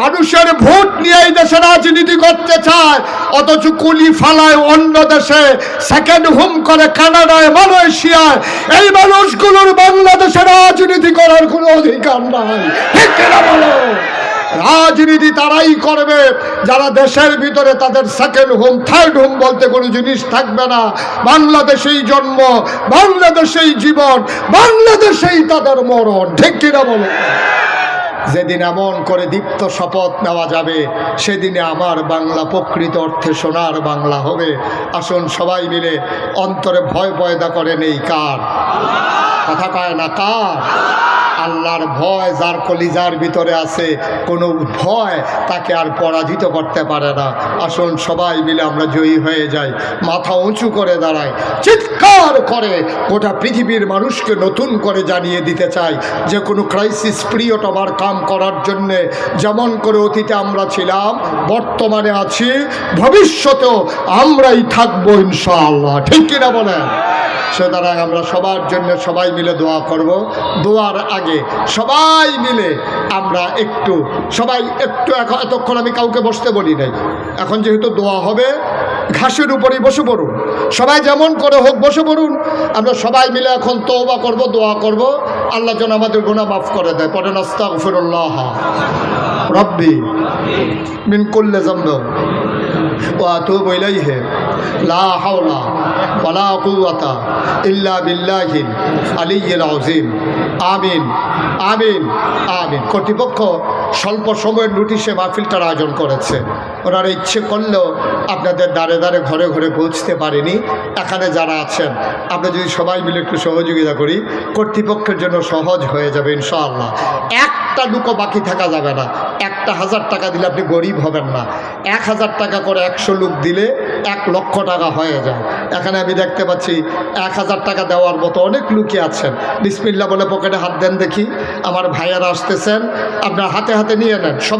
মানুষের ভোট নিয়ে এই দেশে রাজনীতি করতে চায়, অথচ কুলি ফালায় অন্য দেশে, সেকেন্ড হোম করে কানাডায়, মালয়েশিয়ায়, এই মানুষগুলোর বাংলাদেশে রাজনীতি করার কোনো অধিকার নাই, ঠিক কিনা বলো? রাজনীতি তারাই করবে যারা দেশের ভিতরে তাদের সেকেন্ড হোম থার্ড হোম বলতে কোনো জিনিস থাকবে না। বাংলাদেশেই জন্ম, বাংলাদেশেই জীবন, বাংলাদেশেই তাদের মরণ। ঠিক কিনা বলে? যেদিন এমন করে দীপ্ত শপথ নেওয়া যাবে সেদিনে আমার বাংলা প্রকৃত অর্থে সোনার বাংলা হবে। আসুন সবাই মিলে অন্তরে ভয় পয়দা করে নেই কার? কথা কয় না কার? আল্লাহর ভয় যার কলিজার ভিতরে আছে, কোনো ভয় তাকে আর পরাজিত করতে পারে না। আসুন সবাই মিলে আমরা জয়ী হয়ে যাই, মাথা উঁচু করে দাঁড়াই, চিৎকার করে গোটা পৃথিবীর মানুষকে নতুন করে জানিয়ে দিতে চাই যে কোনো ক্রাইসিস পিরিয়ড আমার কাম করার জন্যে যেমন করে অতীতে আমরা ছিলাম, বর্তমানে আছি, ভবিষ্যতেও আমরাই থাকবো ইনশাআল্লাহ। ঠিক কিনা বলেন? সুতরাং আমরা সবার জন্য সবাই মিলে দোয়া করব। দোয়ার আগে সবাই মিলে আমরা একটু এতক্ষণ আমি কাউকে বসতে বলি নাই। এখন যেহেতু দোয়া হবে, ঘাসের উপরেই বসে পড়ুন, সবাই যেমন করে হোক বসে পড়ুন। আমরা সবাই মিলে এখন তওবা করব, দোয়া করব, আল্লাহ যেন আমাদের গুনাহ মাফ করে দেয়। পড়েন আস্তাগফিরুল্লাহ রব্বি মিন কুল্লি যামবিন ওয়া আতুবু ইলাইহি লা হাওলা ওয়ালা কুওয়াতা ইল্লা বিল্লাহিল আলিয়্যিল আযীম। আমিন আমিন আমিন। কর্তৃপক্ষ স্বল্প সময়ের নোটিশে মাহফিলটার আয়োজন করেছে। ওনারা ইচ্ছে করলেও আপনাদের দ্বারে দ্বারে ঘরে ঘরে পৌঁছতে পারেনি। এখানে যারা আছেন আমরা যদি সবাই মিলে একটু সহযোগিতা করি, কর্তৃপক্ষের জন্য সহজ হয়ে যাবে ইনশাআল্লাহ। একটা লুকো বাকি থাকা যাবে না। 1,000 টাকা দিলে আপনি গরিব হবেন না। 1000 টাকা করে 100 লোক দিলে 1 লক্ষ টাকা হয়ে যায়। এখানে আমি দেখতে পাচ্ছি 1000 টাকা দেওয়ার মতো অনেক লোকই আছেন। বিসমিল্লাহ বলে পকেটে হাত দেন দেখি। আমার ভাইয়ারা আসতেছেন, আপনার হাতে হাতে নিয়ে নেন। সব